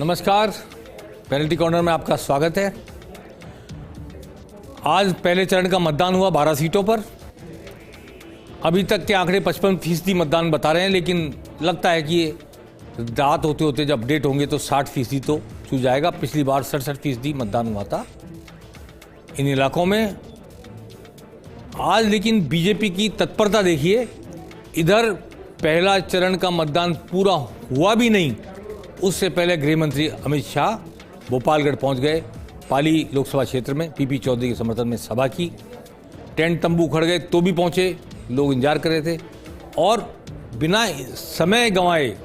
नमस्कार, penalty corner में आपका स्वागत है। आज पहले चरण का मतदान हुआ 12 सीटों पर। अभी तक के आंकड़े 55% मतदान बता रहे हैं, लेकिन लगता है कि ये रात होते होते जब अपडेट होंगे तो 60% तो छू जाएगा। पिछली बार 67% मतदान हुआ था इन इलाकों में। आज लेकिन बीजेपी की तत्परता देखिए, इधर पहला चरण का मतदान पूरा हुआ भी नहीं, उससे पहले गृह मंत्री अमित शाह भोपालगढ़ पहुंच गए। पाली लोकसभा क्षेत्र में पीपी चौधरी के समर्थन में सभा की। टेंट तंबू उखड़ गए तो भी पहुंचे, लोग इंतजार कर रहे थे और बिना समय गंवाए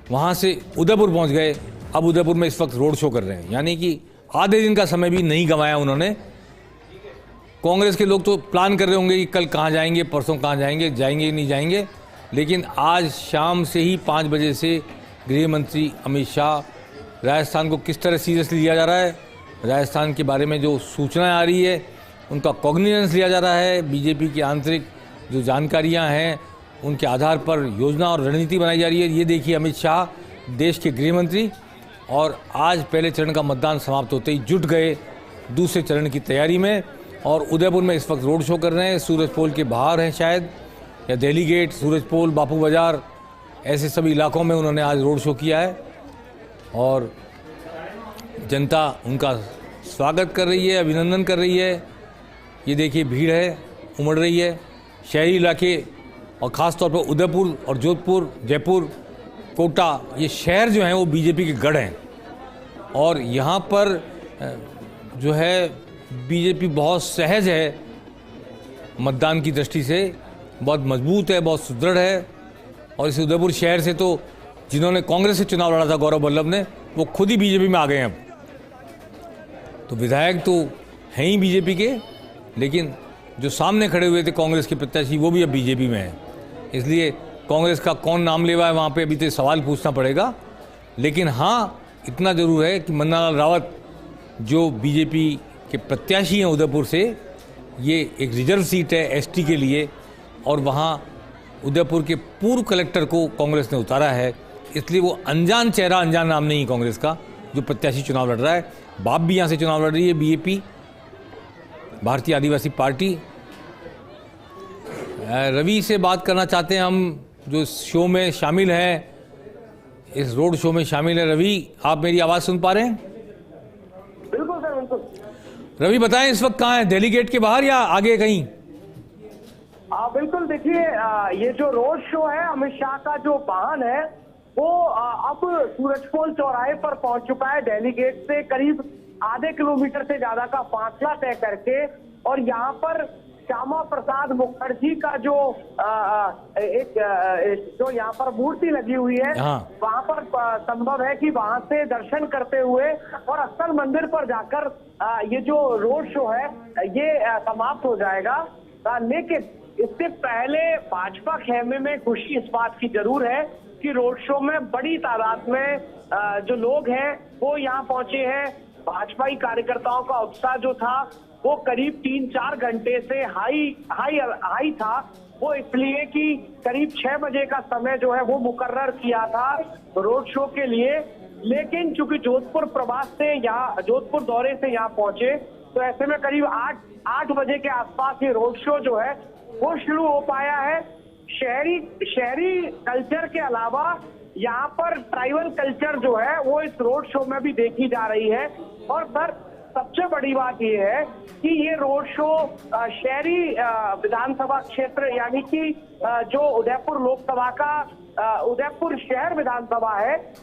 वहां से उदयपुर पहुंच गए। अब उदयपुर में इस वक्त रोड शो कर रहे हैं, यानी कि आधे दिन का समय भी नहीं गंवाया उन्होंने। कांग्रेस के लोग तो प्लान कर रहे होंगे कि कल कहाँ जाएंगे, परसों कहाँ जाएंगे, जाएंगे नहीं जाएंगे, लेकिन आज शाम से ही 5 बजे से गृह मंत्री अमित शाह राजस्थान को किस तरह सीरियसली लिया जा रहा है, राजस्थान के बारे में जो सूचनाएं आ रही है उनका कॉग्निजेंस लिया जा रहा है, बीजेपी की आंतरिक जो जानकारियां हैं उनके आधार पर योजना और रणनीति बनाई जा रही है। ये देखिए अमित शाह, देश के गृह मंत्री, और आज पहले चरण का मतदान समाप्त होते ही जुट गए दूसरे चरण की तैयारी में और उदयपुर में इस वक्त रोड शो कर रहे हैं। सूरज पोल के बाहर हैं शायद, या दिल्ली गेट, सूरज पोल, बापू बाजार, ऐसे सभी इलाकों में उन्होंने आज रोड शो किया है और जनता उनका स्वागत कर रही है, अभिनंदन कर रही है। ये देखिए भीड़ है, उमड़ रही है। शहरी इलाके और ख़ास तौर पर उदयपुर और जोधपुर, जयपुर, कोटा, ये शहर जो हैं वो बीजेपी के गढ़ हैं और यहाँ पर जो है बीजेपी बहुत सहज है, मतदान की दृष्टि से बहुत मजबूत है, बहुत सुदृढ़ है। और इस उदयपुर शहर से तो जिन्होंने कांग्रेस से चुनाव लड़ा था गौरव वल्लभ ने, वो खुद ही बीजेपी में आ गए हैं। अब तो विधायक तो हैं ही बीजेपी के, लेकिन जो सामने खड़े हुए थे कांग्रेस के प्रत्याशी वो भी अब बीजेपी में हैं। इसलिए कांग्रेस का कौन नाम लेवा है वहाँ पे अभी तो सवाल पूछना पड़ेगा। लेकिन हाँ, इतना जरूर है कि मन्नालाल रावत जो बीजेपी के प्रत्याशी हैं उदयपुर से, ये एक रिजर्व सीट है एसटी के लिए और वहाँ उदयपुर के पूर्व कलेक्टर को कांग्रेस ने उतारा है। इसलिए वो अनजान चेहरा, अनजान नाम नहीं कांग्रेस का जो प्रत्याशी चुनाव लड़ रहा है। बाप भी यहाँ से चुनाव लड़ रही है, बीएपी, भारतीय आदिवासी पार्टी। रवि से बात करना चाहते हैं हम, जो शो में शामिल हैं, इस रोड शो में शामिल है। रवि, आप मेरी आवाज़ सुन पा रहे हैं? बिल्कुल सर, बिल्कुल। रवि बताएं, इस वक्त कहाँ है, दिल्ली गेट के बाहर या आगे कहीं? बिल्कुल, देखिए ये जो रोड शो है, अमित शाह का जो वाहन है वो अब सूरजपोल चौराहे पर पहुंच चुका है। दिल्ली गेट से करीब आधे किलोमीटर से ज्यादा का फासला तय करके, और यहाँ पर श्यामा प्रसाद मुखर्जी का जो जो यहाँ पर मूर्ति लगी हुई है, वहाँ पर संभव है कि वहाँ से दर्शन करते हुए और अस्थल मंदिर पर जाकर ये जो रोड शो है ये समाप्त हो जाएगा। लेकिन इससे पहले भाजपा खेमे में खुशी इस बात की जरूर है कि रोड शो में बड़ी तादाद में जो लोग हैं वो यहाँ पहुंचे हैं। भाजपाई कार्यकर्ताओं का उत्साह जो था वो करीब 3-4 घंटे से हाई था। वो इसलिए कि करीब 6 बजे का समय जो है वो मुकर्रर किया था रोड शो के लिए, लेकिन चूंकि जोधपुर प्रवास से यहाँ, जोधपुर दौरे से यहाँ पहुंचे, तो ऐसे में करीब 8 बजे के आसपास ये रोड शो जो है वो शुरू हो पाया है। शहरी कल्चर के अलावा यहाँ पर ट्राइबल कल्चर जो है वो इस रोड शो में भी देखी जा रही है। और सर, सबसे बड़ी बात ये है कि ये रोड शो शहरी विधानसभा क्षेत्र यानी कि जो उदयपुर लोकसभा का उदयपुर शहर विधानसभा है,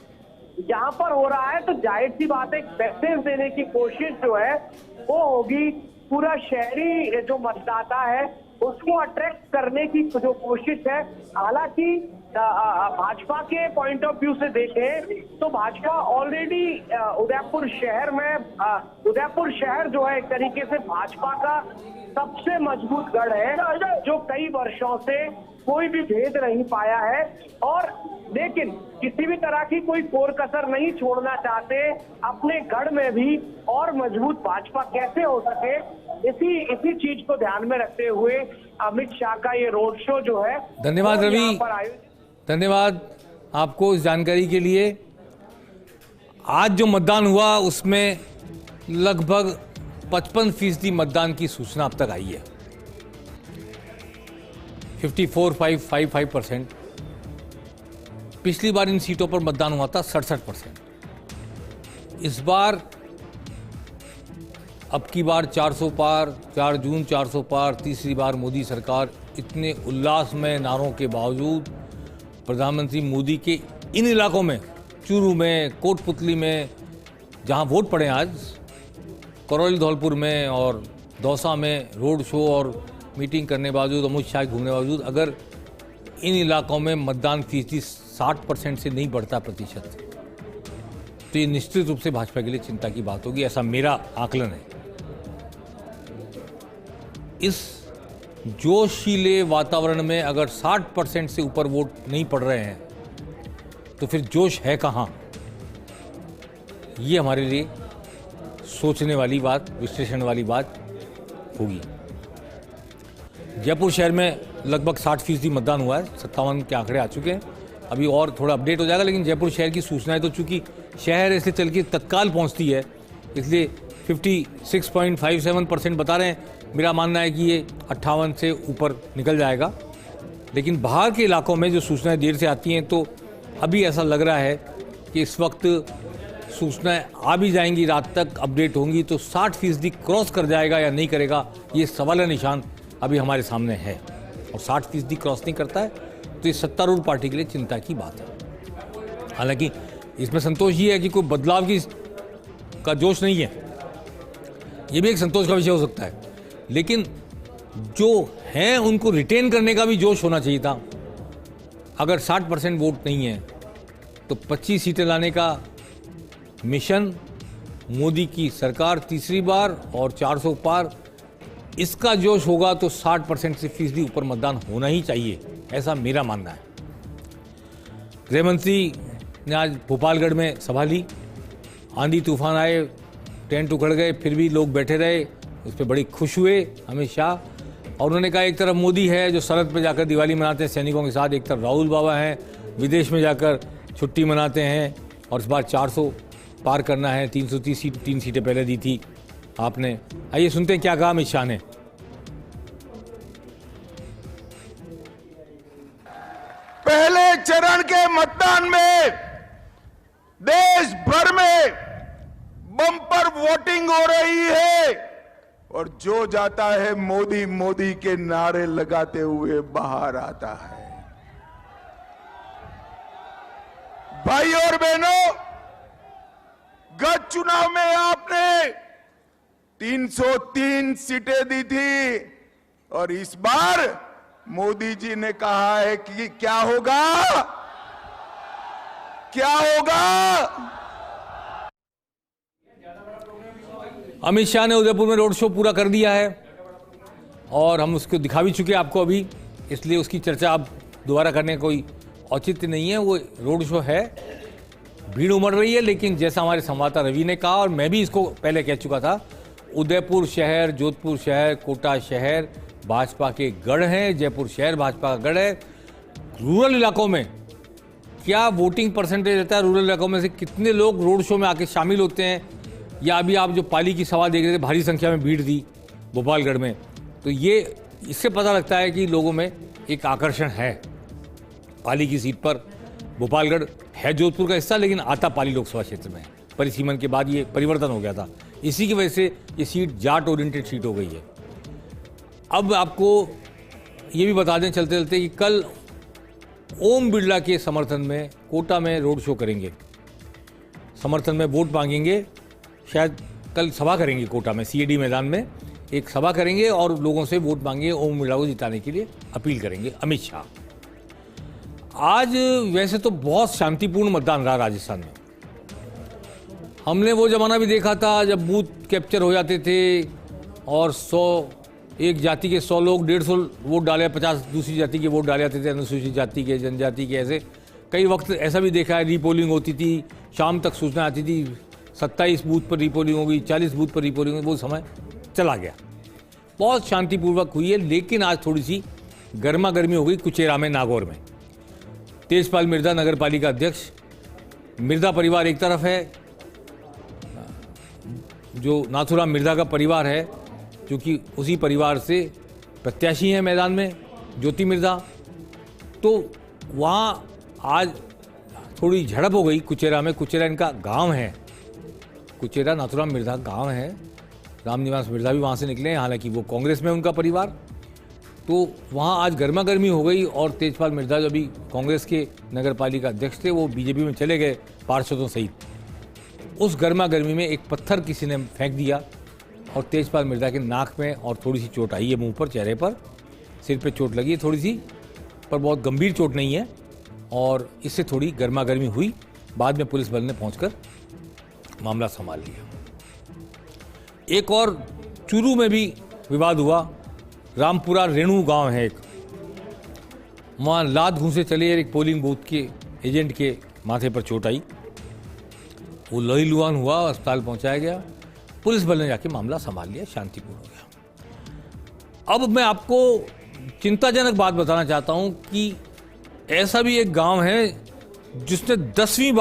यहाँ पर हो रहा है। तो जाहिर सी बात है, एक मैसेज देने की कोशिश जो है वो होगी। पूरा शहरी जो मतदाता है उसको अट्रैक्ट करने की जो कोशिश है। हालांकि भाजपा के पॉइंट ऑफ व्यू से देखें तो भाजपा ऑलरेडी उदयपुर शहर जो है एक तरीके से भाजपा का सबसे मजबूत गढ़ है, जो कई वर्षों से कोई भी भेद नहीं पाया है। और लेकिन किसी भी तरह की कोई कोर कसर नहीं छोड़ना चाहते, अपने गढ़ में भी और मजबूत भाजपा कैसे हो सके, इसी चीज को ध्यान में रखते हुए अमित शाह का ये रोड शो जो है। धन्यवाद रवि, धन्यवाद आपको इस जानकारी के लिए। आज जो मतदान हुआ उसमें लगभग 55% मतदान की सूचना अब तक आई है। 54.55%। पिछली बार इन सीटों पर मतदान हुआ था 67%। इस बार अब की बार 400 पार, 4 जून 400 पार, तीसरी बार मोदी सरकार। इतने उल्लासमय नारों के बावजूद प्रधानमंत्री मोदी के इन इलाकों में, चूरू में, कोटपुतली में, जहां वोट पड़े आज, करौली धौलपुर में और दौसा में रोड शो और मीटिंग करने के बावजूद, अमित शाह घूमने के बावजूद, अगर इन इलाकों में मतदान फीसदी 60% से नहीं बढ़ता प्रतिशत, तो ये निश्चित रूप से भाजपा के लिए चिंता की बात होगी, ऐसा मेरा आकलन है। इस जोशीले वातावरण में अगर 60% से ऊपर वोट नहीं पड़ रहे हैं तो फिर जोश है कहां? ये हमारे लिए सोचने वाली बात, विश्लेषण वाली बात होगी। जयपुर शहर में लगभग 60% मतदान हुआ है, 57 के आंकड़े आ चुके हैं। अभी और थोड़ा अपडेट हो जाएगा, लेकिन जयपुर शहर की सूचनाएं तो चूंकि शहर ऐसे चल के तत्काल पहुंचती है, इसलिए 56.57% बता रहे हैं। मेरा मानना है कि ये 58 से ऊपर निकल जाएगा। लेकिन बाहर के इलाकों में जो सूचनाएं देर से आती हैं, तो अभी ऐसा लग रहा है कि इस वक्त सूचनाएं आ भी जाएंगी, रात तक अपडेट होंगी, तो 60% क्रॉस कर जाएगा या नहीं करेगा, ये सवाल निशान अभी हमारे सामने है। और 60% क्रॉस नहीं करता है तो ये सत्तारूढ़ पार्टी के लिए चिंता की बात है। हालांकि इसमें संतोष ये है कि कोई बदलाव का जोश नहीं है, ये भी एक संतोष का विषय हो सकता है, लेकिन जो हैं उनको रिटेन करने का भी जोश होना चाहिए था। अगर 60% वोट नहीं है तो 25 सीटें लाने का मिशन, मोदी की सरकार तीसरी बार और 400 पार, इसका जोश होगा तो 60% से फीसदी ऊपर मतदान होना ही चाहिए, ऐसा मेरा मानना है। गृह मंत्री ने आज भोपालगढ़ में सभा ली। आंधी तूफान आए, टेंट उखड़ गए, फिर भी लोग बैठे रहे, उस पर बड़ी खुश हुए अमित शाह। और उन्होंने कहा एक तरफ मोदी है जो सरहद पे जाकर दिवाली मनाते हैं सैनिकों के साथ, एक तरफ राहुल बाबा हैं विदेश में जाकर छुट्टी मनाते हैं, और इस बार 400 पार करना है। 330 सीट, 3 सीटें पहले दी थी आपने। आइए सुनते हैं क्या कहा अमित शाह ने। पहले चरण के मतदान में देश भर में बम्पर वोटिंग हो रही है, और जो जाता है मोदी मोदी के नारे लगाते हुए बाहर आता है। भाई और बहनों, गत चुनाव में आपने 303 सीटें दी थी, और इस बार मोदी जी ने कहा है कि क्या होगा, क्या होगा। अमित शाह ने उदयपुर में रोड शो पूरा कर दिया है और हम उसको दिखा भी चुके आपको अभी, इसलिए उसकी चर्चा अब दोबारा करने का कोई औचित्य नहीं है। वो रोड शो है, भीड़ उमड़ रही है, लेकिन जैसा हमारे संवाददाता रवि ने कहा और मैं भी इसको पहले कह चुका था, उदयपुर शहर, जोधपुर शहर, कोटा शहर भाजपा के गढ़ हैं, जयपुर शहर भाजपा का गढ़ है। रूरल इलाकों में क्या वोटिंग परसेंटेज रहता है, रूरल इलाकों में से कितने लोग रोड शो में आके शामिल होते हैं, या अभी आप जो पाली की सभा देख रहे थे, भारी संख्या में भीड़ थी भोपालगढ़ में, तो ये इससे पता लगता है कि लोगों में एक आकर्षण है। पाली की सीट पर, भोपालगढ़ है जोधपुर का हिस्सा लेकिन आता पाली लोकसभा क्षेत्र में है, परिसीमन के बाद ये परिवर्तन हो गया था, इसी की वजह से ये सीट जाट ओरिएंटेड सीट हो गई है। अब आपको ये भी बता दें चलते चलते कि कल ओम बिरला के समर्थन में कोटा में रोड शो करेंगे, समर्थन में वोट मांगेंगे। शायद कल सभा करेंगे कोटा में, सीएडी मैदान में एक सभा करेंगे और लोगों से वोट मांगेंगे, ओम बिरला को जिताने के लिए अपील करेंगे अमित शाह। आज वैसे तो बहुत शांतिपूर्ण मतदान रहा राजस्थान में। हमने वो जमाना भी देखा था जब बूथ कैप्चर हो जाते थे और 100 एक जाति के 100 लोग 150 वोट डाले, 50 दूसरी जाति के वोट डाले जाते थे, अनुसूचित जाति के, जनजाति के। ऐसे कई वक्त ऐसा भी देखा है, रीपोलिंग होती थी, शाम तक सूचना आती थी 27 बूथ पर रीपोलिंग होगी, 40 बूथ पर रीपोलिंग होगी, वो समय चला गया। बहुत शांतिपूर्वक हुई है, लेकिन आज थोड़ी सी गर्मा गर्मी हो गई कुचेरा में, नागौर में। तेजपाल मिर्जा नगर पालिका अध्यक्ष, मिर्जा परिवार एक तरफ है जो नाथूराम मिर्जा का परिवार है, क्योंकि उसी परिवार से प्रत्याशी हैं मैदान में ज्योति मिर्जा, तो वहाँ आज थोड़ी झड़प हो गई कुचेरा में। कुचेरा इनका गांव है, कुचेरा नाथूराम मिर्जा गांव है। रामनिवास मिर्जा भी वहाँ से निकले हैं, हालांकि वो कांग्रेस में उनका परिवार। तो वहाँ आज गर्मा गर्मी हो गई और तेजपाल मिर्जा जो अभी कांग्रेस के नगर पालिका अध्यक्ष थे वो बीजेपी में चले गए पार्षदों सहित। उस गर्मा गर्मी में एक पत्थर किसी ने फेंक दिया और तेजपाल मिर्जा के नाक में और थोड़ी सी चोट आई है, मुंह पर, चेहरे पर, सिर पे चोट लगी है थोड़ी सी, पर बहुत गंभीर चोट नहीं है। और इससे थोड़ी गर्मा गर्मी हुई। बाद में पुलिस बल ने पहुंचकर मामला संभाल लिया। एक और चूरू में भी विवाद हुआ। रामपुरा रेणु गांव है एक, वहाँ लात घूंसे चले एक पोलिंग बूथ के एजेंट के माथे पर चोट आई, वो लहूलुहान हुआ, अस्पताल पहुंचाया गया। पुलिस बल ने जाके मामला संभाल लिया, शांतिपूर्ण हो गया। अब मैं आपको चिंताजनक बात बताना चाहता हूं कि ऐसा भी एक गांव है जिसने 10वीं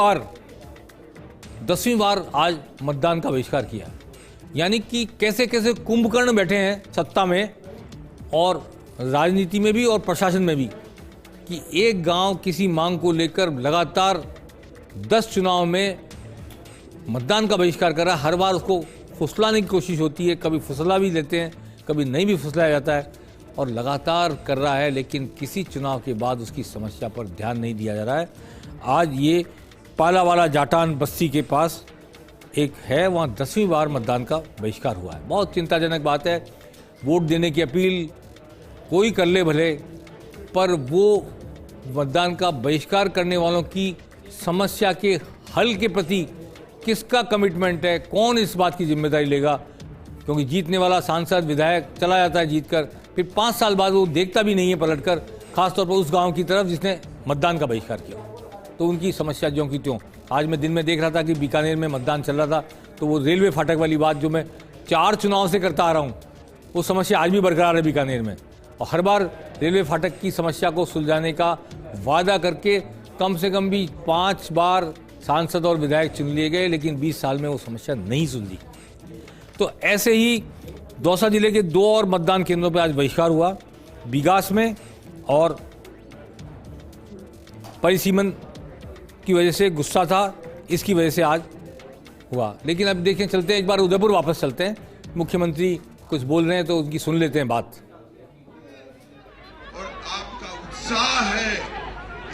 बार आज मतदान का बहिष्कार किया। यानी कि कैसे कैसे कुंभकर्ण बैठे हैं सत्ता में और राजनीति में भी और प्रशासन में भी, कि एक गांव किसी मांग को लेकर लगातार 10 चुनाव में मतदान का बहिष्कार कर रहा है। हर बार उसको फुसलाने की कोशिश होती है, कभी फुसला भी लेते हैं, कभी नहीं भी फुसलाया जाता है, और लगातार कर रहा है, लेकिन किसी चुनाव के बाद उसकी समस्या पर ध्यान नहीं दिया जा रहा है। आज ये पालावाला जाटान बस्ती के पास एक है, वहाँ 10वीं बार मतदान का बहिष्कार हुआ है। बहुत चिंताजनक बात है। वोट देने की अपील कोई कर ले भले, पर वो मतदान का बहिष्कार करने वालों की समस्या के हल के प्रति किसका कमिटमेंट है, कौन इस बात की जिम्मेदारी लेगा? क्योंकि जीतने वाला सांसद विधायक चला जाता है जीतकर, फिर 5 साल बाद वो देखता भी नहीं है पलटकर, खासतौर पर उस गांव की तरफ जिसने मतदान का बहिष्कार किया। तो उनकी समस्या ज्यों की त्यों। आज मैं दिन में देख रहा था कि बीकानेर में मतदान चल रहा था, तो वो रेलवे फाटक वाली बात जो मैं 4 चुनाव से करता आ रहा हूँ, वो समस्या आज भी बरकरार है बीकानेर में। और हर बार रेलवे फाटक की समस्या को सुलझाने का वादा करके कम से कम भी 5 बार सांसद और विधायक चुन लिए गए, लेकिन 20 साल में वो समस्या नहीं सुलझी। तो ऐसे ही दौसा जिले के 2 और मतदान केंद्रों पर आज बहिष्कार हुआ, बिगास में और परिसीमन की वजह से गुस्सा था, इसकी वजह से आज हुआ। लेकिन अब देखें, चलते हैं एक बार उदयपुर वापस चलते हैं। मुख्यमंत्री कुछ बोल रहे हैं तो उनकी सुन लेते हैं बात। और आपका उत्साह है,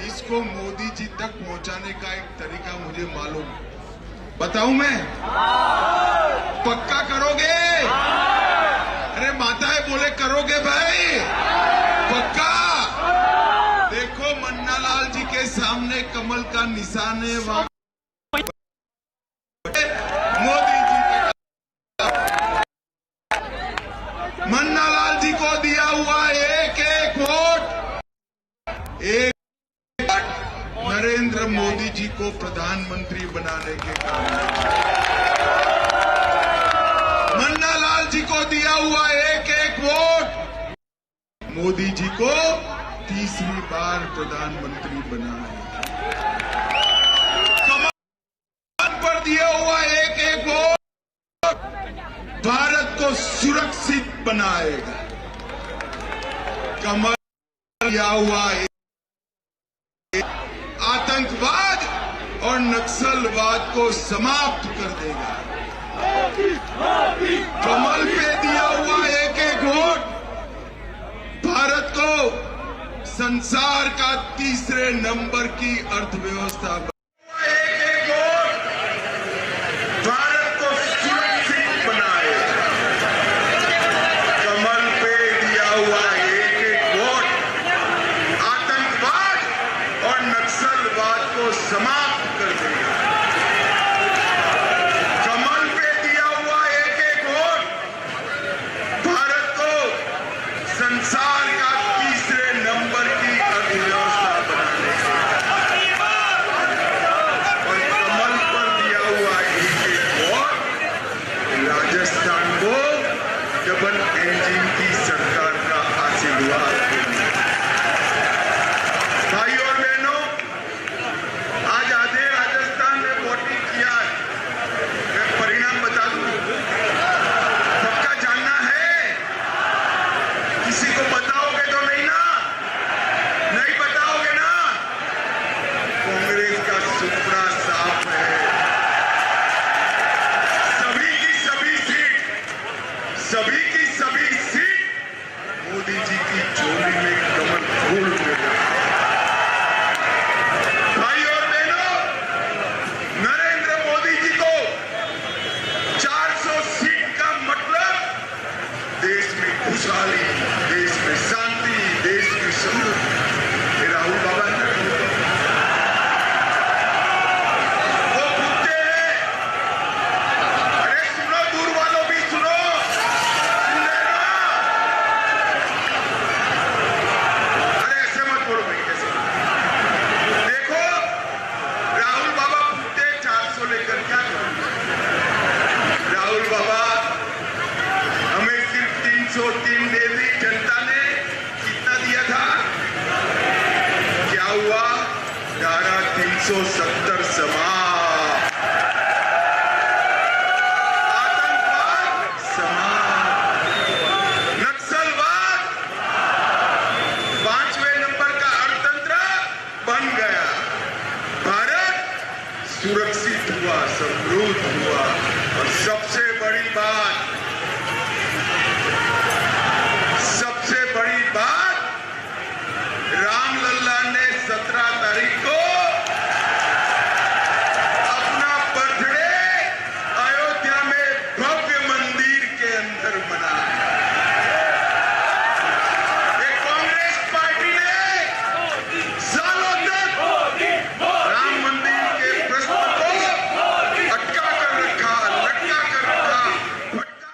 इसको मोदी जी तक पहुंचाने का एक तरीका मुझे मालूम। बताऊं मैं? पक्का करोगे? अरे माताएं बोले करोगे भाई? पक्का? देखो मन्नालाल जी के सामने कमल का निशान है, वहां मोदी जी मन्नालाल जी को दिया हुआ एक वोट, एक नरेंद्र मोदी जी को प्रधानमंत्री बनाने के काम। मन्नालाल जी को दिया हुआ एक वोट, मोदी जी को 3री बार प्रधानमंत्री बनाए। कमल पर दिया हुआ एक वोट भारत को सुरक्षित बनाएगा। कमल दिया हुआ आतंकवाद और नक्सलवाद को समाप्त कर देगा। कमल पे दिया हुआ एक वोट भारत को संसार का 3रे नंबर की अर्थव्यवस्था, एक वोट भारत को सुरक्षित बनाएगा। कमल पे दिया हुआ एक वोट आतंकवाद और नक्सलवाद को समाप्त कर देगा। कमल पे दिया हुआ एक वोट भारत को संसार का 3रे नंबर की अर्थव्यवस्था बनाने का। सुपड़ा साफ है। सभी की सभी सीट मोदी जी की झोली में कमल फूल में। भाई और बहनों, नरेंद्र मोदी जी को 400 सीट का मतलब देश में खुशहाली, देश में शांति, देश की समृद्धि। राहुल बाबा वो भूखते हैं। अरे सुनो, दूर वालों भी सुनो, सुन रहे ना? अरे ऐसे मत बोलो भाई, कैसे? देखो, राहुल बाबा भूखते 400 लेकर क्या करेंगे? राहुल बाबा हमें सिर्फ 303 दे दी जनता ने। कितना दिया था? क्या हुआ? धारा 370 समाप्त, आतंकवाद समाप्त, नक्सलवाद 5वें नंबर का अर्थतंत्र बन गया। भारत सुरक्षित हुआ, समृद्ध हुआ। और सबसे बड़ी बात, रामलल्ला ने 17 तारीख को अपना बर्थडे अयोध्या में भव्य मंदिर के अंदर मनाया। कांग्रेस पार्टी ने सालों तक राम मंदिर के प्रश्न को अटका कर रखा, लटका कर रखा, भटका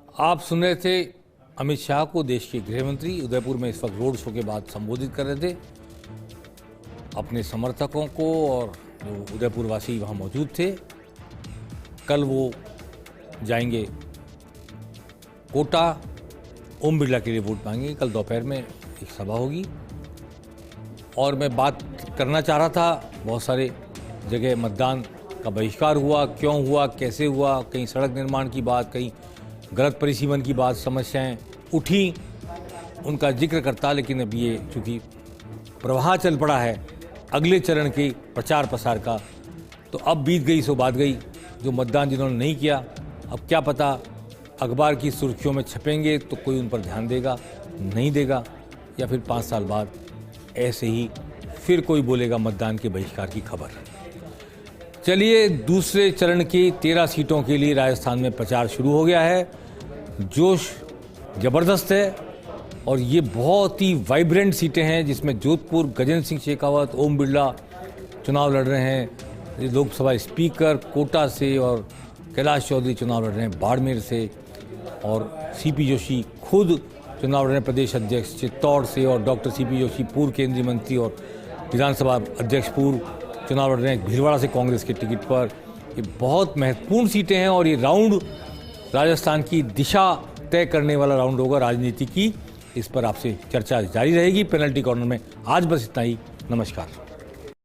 कर। आप सुन रहे थे अमित शाह को, देश के गृह मंत्री उदयपुर में इस वक्त रोड शो के बाद संबोधित कर रहे थे अपने समर्थकों को, और जो उदयपुर वासी वहाँ मौजूद थे। कल वो जाएंगे कोटा, ओम बिरला के लिए वोट मांगेंगे। कल दोपहर में एक सभा होगी। और मैं बात करना चाह रहा था, बहुत सारे जगह मतदान का बहिष्कार हुआ, क्यों हुआ, कैसे हुआ, कहीं सड़क निर्माण की बात, कहीं गलत परिसीमन की बात, समस्याएं उठी, उनका जिक्र करता। लेकिन अब ये चूँकि प्रवाह चल पड़ा है अगले चरण के प्रचार प्रसार का, तो अब बीत गई सो बात गई। जो मतदान जिन्होंने नहीं किया, अब क्या पता अखबार की सुर्खियों में छपेंगे तो कोई उन पर ध्यान देगा, नहीं देगा, या फिर 5 साल बाद ऐसे ही फिर कोई बोलेगा मतदान के बहिष्कार की खबर। चलिए, दूसरे चरण की 13 सीटों के लिए राजस्थान में प्रचार शुरू हो गया है। जोश ज़बरदस्त है और ये बहुत ही वाइब्रेंट सीटें हैं, जिसमें जोधपुर गजेंद्र सिंह शेखावत, ओम बिरला चुनाव लड़ रहे हैं, लोकसभा स्पीकर कोटा से, और कैलाश चौधरी चुनाव लड़ रहे हैं बाड़मेर से, और सीपी जोशी खुद चुनाव लड़ रहे हैं प्रदेश अध्यक्ष चित्तौड़ से, और डॉक्टर सीपी जोशी पूर्व केंद्रीय मंत्री और विधानसभा अध्यक्ष पूर्व चुनाव लड़ रहे हैं भीलवाड़ा से कांग्रेस के टिकट पर। ये बहुत महत्वपूर्ण सीटें हैं और ये राउंड राजस्थान की दिशा तय करने वाला राउंड होगा राजनीति की। इस पर आपसे चर्चा जारी रहेगी पेनल्टी कॉर्नर में। आज बस इतना ही। नमस्कार।